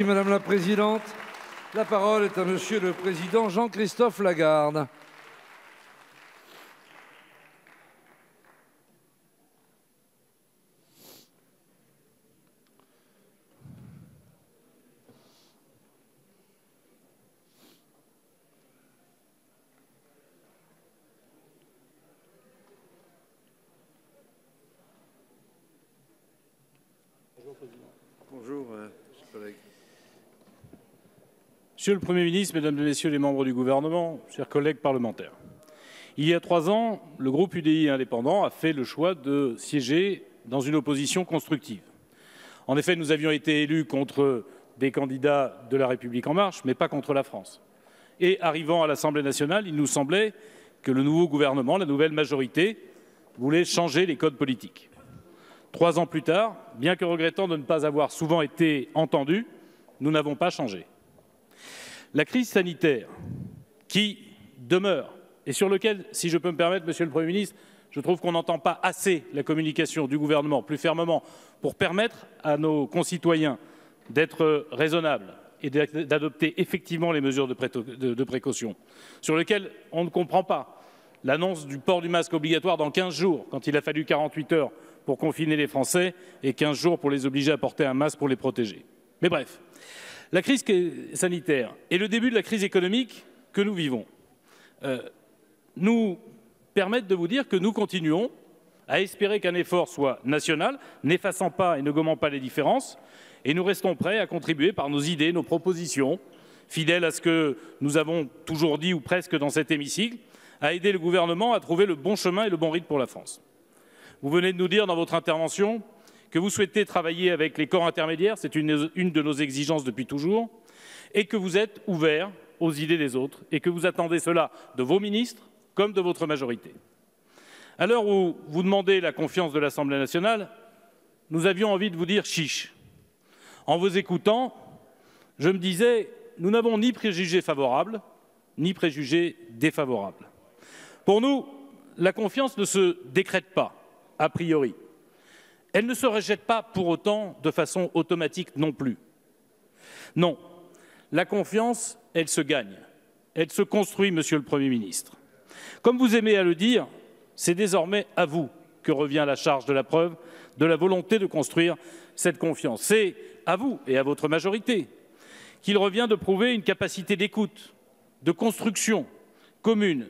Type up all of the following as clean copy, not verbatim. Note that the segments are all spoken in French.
Madame la Présidente, la parole est à Monsieur le Président Jean-Christophe Lagarde. Bonjour, chers collègues. Monsieur le Premier ministre, Mesdames et Messieurs les membres du gouvernement, chers collègues parlementaires, il y a 3 ans, le groupe UDI indépendant a fait le choix de siéger dans une opposition constructive. En effet, nous avions été élus contre des candidats de La République En Marche, mais pas contre la France. Et arrivant à l'Assemblée nationale, il nous semblait que le nouveau gouvernement, la nouvelle majorité, voulait changer les codes politiques. 3 ans plus tard, bien que regrettant de ne pas avoir souvent été entendus, nous n'avons pas changé. La crise sanitaire qui demeure et sur lequel, si je peux me permettre, Monsieur le Premier ministre, je trouve qu'on n'entend pas assez la communication du gouvernement plus fermement pour permettre à nos concitoyens d'être raisonnables et d'adopter effectivement les mesures de précaution, sur lequel on ne comprend pas l'annonce du port du masque obligatoire dans 15 jours, quand il a fallu 48 heures pour confiner les Français et 15 jours pour les obliger à porter un masque pour les protéger. Mais bref, la crise sanitaire et le début de la crise économique que nous vivons nous permettent de vous dire que nous continuons à espérer qu'un effort soit national, n'effaçant pas et ne gommant pas les différences, et nous restons prêts à contribuer par nos idées, nos propositions, fidèles à ce que nous avons toujours dit ou presque dans cet hémicycle, à aider le gouvernement à trouver le bon chemin et le bon rythme pour la France. Vous venez de nous dire dans votre intervention que vous souhaitez travailler avec les corps intermédiaires, c'est une de nos exigences depuis toujours, et que vous êtes ouvert aux idées des autres, et que vous attendez cela de vos ministres comme de votre majorité. À l'heure où vous demandez la confiance de l'Assemblée nationale, nous avions envie de vous dire chiche. En vous écoutant, je me disais, nous n'avons ni préjugés favorables, ni préjugés défavorables. Pour nous, la confiance ne se décrète pas, a priori. Elle ne se rejette pas pour autant de façon automatique non plus. Non, la confiance, elle se gagne, elle se construit, Monsieur le Premier ministre. Comme vous aimez à le dire, c'est désormais à vous que revient la charge de la preuve de la volonté de construire cette confiance. C'est à vous et à votre majorité qu'il revient de prouver une capacité d'écoute, de construction commune,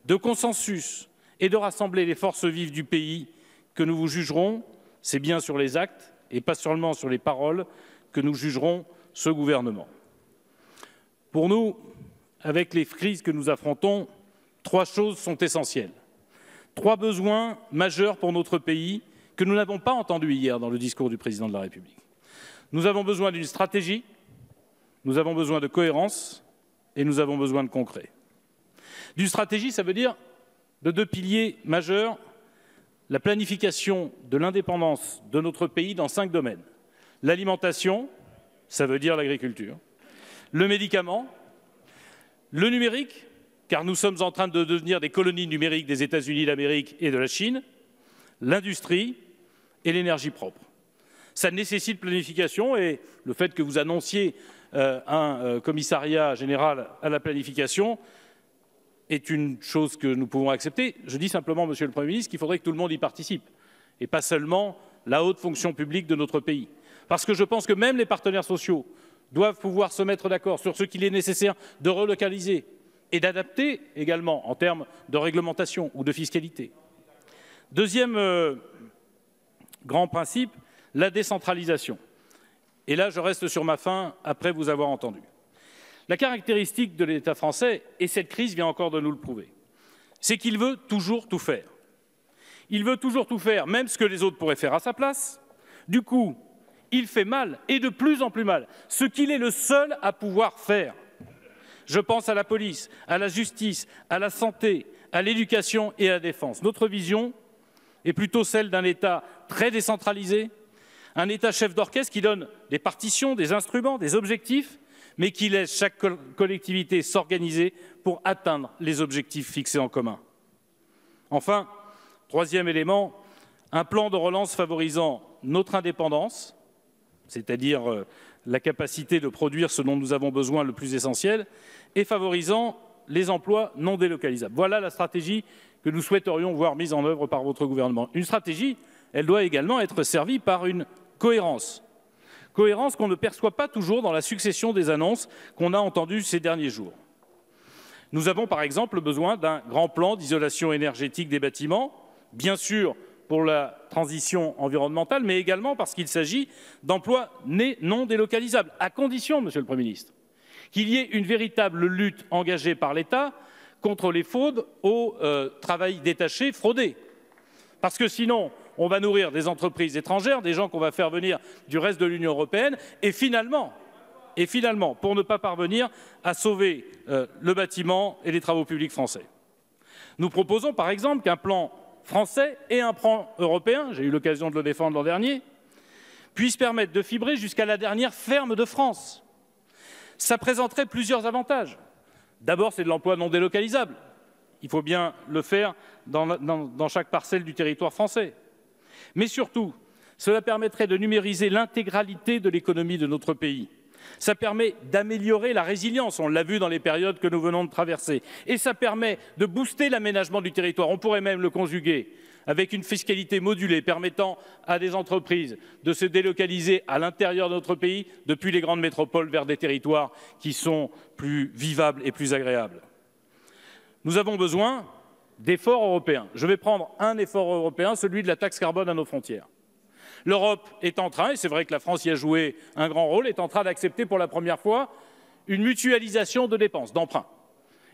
de consensus et de rassembler les forces vives du pays que nous vous jugerons. C'est bien sur les actes et pas seulement sur les paroles que nous jugerons ce gouvernement. Pour nous, avec les crises que nous affrontons, 3 choses sont essentielles. 3 besoins majeurs pour notre pays que nous n'avons pas entendus hier dans le discours du Président de la République. Nous avons besoin d'une stratégie, nous avons besoin de cohérence et nous avons besoin de concret. D'une stratégie, ça veut dire de 2 piliers majeurs, la planification de l'indépendance de notre pays dans 5 domaines. L'alimentation, ça veut dire l'agriculture. Le médicament, le numérique, car nous sommes en train de devenir des colonies numériques des États-Unis d'Amérique et de la Chine, l'industrie et l'énergie propre. Ça nécessite planification et le fait que vous annonciez un commissariat général à la planification est une chose que nous pouvons accepter. Je dis simplement, Monsieur le Premier ministre, qu'il faudrait que tout le monde y participe, et pas seulement la haute fonction publique de notre pays. Parce que je pense que même les partenaires sociaux doivent pouvoir se mettre d'accord sur ce qu'il est nécessaire de relocaliser et d'adapter également en termes de réglementation ou de fiscalité. Deuxième grand principe, la décentralisation. Et là, je reste sur ma faim après vous avoir entendu. La caractéristique de l'État français, et cette crise vient encore de nous le prouver, c'est qu'il veut toujours tout faire. Il veut toujours tout faire, même ce que les autres pourraient faire à sa place. Du coup, il fait mal, et de plus en plus mal, ce qu'il est le seul à pouvoir faire. Je pense à la police, à la justice, à la santé, à l'éducation et à la défense. Notre vision est plutôt celle d'un État très décentralisé, un État chef d'orchestre qui donne des partitions, des instruments, des objectifs, mais qui laisse chaque collectivité s'organiser pour atteindre les objectifs fixés en commun. Enfin, 3e élément, un plan de relance favorisant notre indépendance, c'est-à-dire la capacité de produire ce dont nous avons besoin le plus essentiel, et favorisant les emplois non délocalisables. Voilà la stratégie que nous souhaiterions voir mise en œuvre par votre gouvernement. Une stratégie, elle doit également être servie par une cohérence. Cohérence qu'on ne perçoit pas toujours dans la succession des annonces qu'on a entendues ces derniers jours. Nous avons par exemple besoin d'un grand plan d'isolation énergétique des bâtiments, bien sûr pour la transition environnementale, mais également parce qu'il s'agit d'emplois non délocalisables, à condition, Monsieur le Premier ministre, qu'il y ait une véritable lutte engagée par l'État contre les fraudes au travail détaché fraudé. Parce que sinon, on va nourrir des entreprises étrangères, des gens qu'on va faire venir du reste de l'Union européenne, et finalement, pour ne pas parvenir à sauver le bâtiment et les travaux publics français. Nous proposons par exemple qu'un plan français et un plan européen, j'ai eu l'occasion de le défendre l'an dernier, puissent permettre de fibrer jusqu'à la dernière ferme de France. Ça présenterait plusieurs avantages. D'abord, c'est de l'emploi non délocalisable. Il faut bien le faire dans chaque parcelle du territoire français. Mais surtout, cela permettrait de numériser l'intégralité de l'économie de notre pays. Ça permet d'améliorer la résilience, on l'a vu dans les périodes que nous venons de traverser. Et ça permet de booster l'aménagement du territoire. On pourrait même le conjuguer avec une fiscalité modulée permettant à des entreprises de se délocaliser à l'intérieur de notre pays depuis les grandes métropoles vers des territoires qui sont plus vivables et plus agréables. Nous avons besoin d'efforts européens. Je vais prendre un effort européen, celui de la taxe carbone à nos frontières. L'Europe est en train, et c'est vrai que la France y a joué un grand rôle, est en train d'accepter pour la première fois une mutualisation de dépenses, d'emprunts.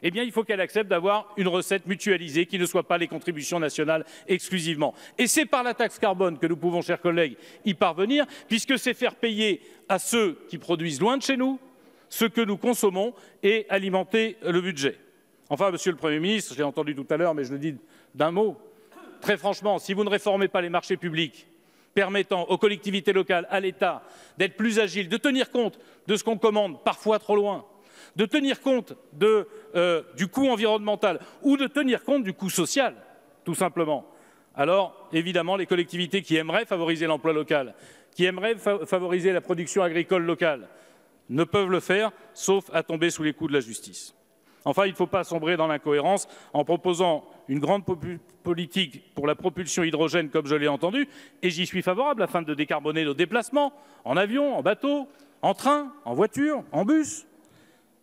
Eh bien, il faut qu'elle accepte d'avoir une recette mutualisée qui ne soit pas les contributions nationales exclusivement. Et c'est par la taxe carbone que nous pouvons, chers collègues, y parvenir, puisque c'est faire payer à ceux qui produisent loin de chez nous ce que nous consommons et alimenter le budget. Enfin, Monsieur le Premier ministre, je l'ai entendu tout à l'heure, mais je le dis d'un mot, très franchement, si vous ne réformez pas les marchés publics, permettant aux collectivités locales, à l'État, d'être plus agiles, de tenir compte de ce qu'on commande parfois trop loin, de tenir compte du coût environnemental ou de tenir compte du coût social, tout simplement. Alors, évidemment, les collectivités qui aimeraient favoriser l'emploi local, qui aimeraient favoriser la production agricole locale, ne peuvent le faire, sauf à tomber sous les coups de la justice. Enfin, il ne faut pas sombrer dans l'incohérence en proposant une grande politique pour la propulsion hydrogène, comme je l'ai entendu, et j'y suis favorable, afin de décarboner nos déplacements, en avion, en bateau, en train, en voiture, en bus,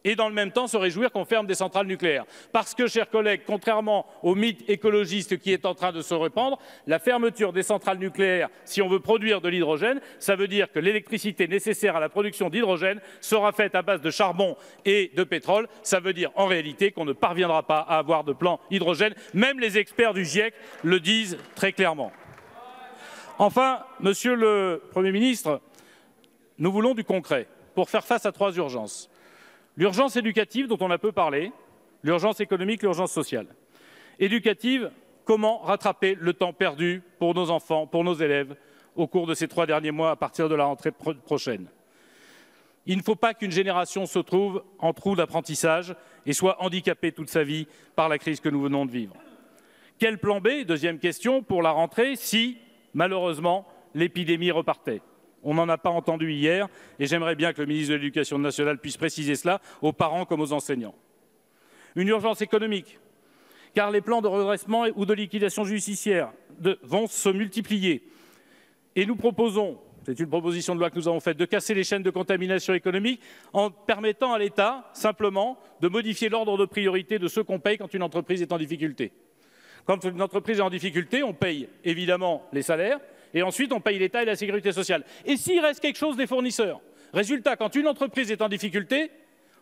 et dans le même temps se réjouir qu'on ferme des centrales nucléaires. Parce que, chers collègues, contrairement au mythe écologiste qui est en train de se répandre, la fermeture des centrales nucléaires, si on veut produire de l'hydrogène, ça veut dire que l'électricité nécessaire à la production d'hydrogène sera faite à base de charbon et de pétrole. Ça veut dire en réalité qu'on ne parviendra pas à avoir de plan hydrogène. Même les experts du GIEC le disent très clairement. Enfin, Monsieur le Premier ministre, nous voulons du concret pour faire face à 3 urgences. L'urgence éducative, dont on a peu parlé, l'urgence économique, l'urgence sociale. Éducative, comment rattraper le temps perdu pour nos enfants, pour nos élèves, au cours de ces 3 derniers mois à partir de la rentrée prochaine. Il ne faut pas qu'une génération se trouve en trou d'apprentissage et soit handicapée toute sa vie par la crise que nous venons de vivre. Quel plan B, deuxième question, pour la rentrée si, malheureusement, l'épidémie repartait? On n'en a pas entendu hier et j'aimerais bien que le ministre de l'Éducation nationale puisse préciser cela aux parents comme aux enseignants. Une urgence économique, car les plans de redressement ou de liquidation judiciaire vont se multiplier. Et nous proposons, c'est une proposition de loi que nous avons faite, de casser les chaînes de contamination économique en permettant à l'État simplement de modifier l'ordre de priorité de ceux qu'on paye quand une entreprise est en difficulté. Quand une entreprise est en difficulté, on paye évidemment les salaires, et ensuite on paye l'État et la sécurité sociale. Et s'il reste quelque chose des fournisseurs? Résultat, quand une entreprise est en difficulté,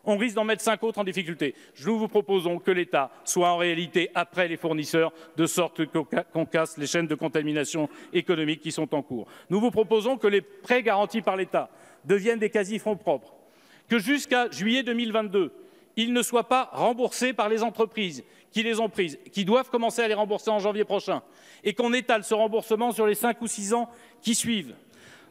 on risque d'en mettre 5 autres en difficulté. Nous vous proposons que l'État soit en réalité après les fournisseurs, de sorte qu'on casse les chaînes de contamination économique qui sont en cours. Nous vous proposons que les prêts garantis par l'État deviennent des quasi-fonds propres, que jusqu'à juillet 2022, ils ne soient pas remboursés par les entreprises qui les ont prises, qui doivent commencer à les rembourser en janvier prochain, et qu'on étale ce remboursement sur les 5 ou 6 ans qui suivent.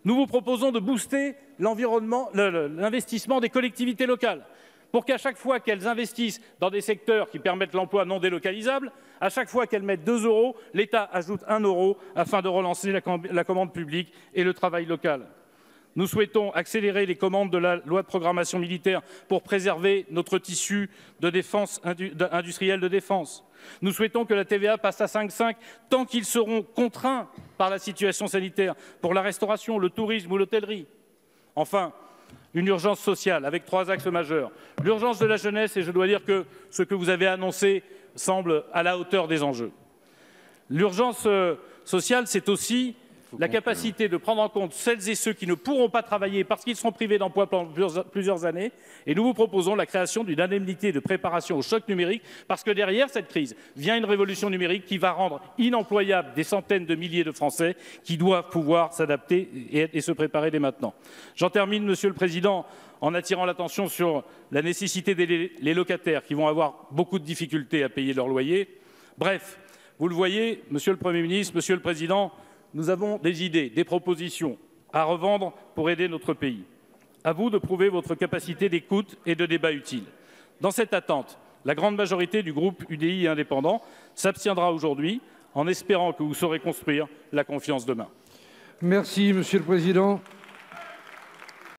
Nous vous proposons de booster l'investissement des collectivités locales, pour qu'à chaque fois qu'elles investissent dans des secteurs qui permettent l'emploi non délocalisable, à chaque fois qu'elles mettent 2 €, l'État ajoute 1 € afin de relancer la commande publique et le travail local. Nous souhaitons accélérer les commandes de la loi de programmation militaire pour préserver notre tissu de défense industriel de défense. Nous souhaitons que la TVA passe à 5,5 tant qu'ils seront contraints par la situation sanitaire pour la restauration, le tourisme ou l'hôtellerie. Enfin, une urgence sociale avec 3 axes majeurs. L'urgence de la jeunesse, et je dois dire que ce que vous avez annoncé semble à la hauteur des enjeux. L'urgence sociale, c'est aussi la capacité de prendre en compte celles et ceux qui ne pourront pas travailler parce qu'ils seront privés d'emploi pendant plusieurs années. Et nous vous proposons la création d'une indemnité de préparation au choc numérique parce que derrière cette crise vient une révolution numérique qui va rendre inemployables des centaines de milliers de Français qui doivent pouvoir s'adapter et se préparer dès maintenant. J'en termine, Monsieur le Président, en attirant l'attention sur la nécessité des locataires qui vont avoir beaucoup de difficultés à payer leur loyer. Bref, vous le voyez, Monsieur le Premier ministre, Monsieur le Président, nous avons des idées, des propositions à revendre pour aider notre pays. À vous de prouver votre capacité d'écoute et de débat utile. Dans cette attente, la grande majorité du groupe UDI et indépendant s'abstiendra aujourd'hui en espérant que vous saurez construire la confiance demain. Merci, Monsieur le Président.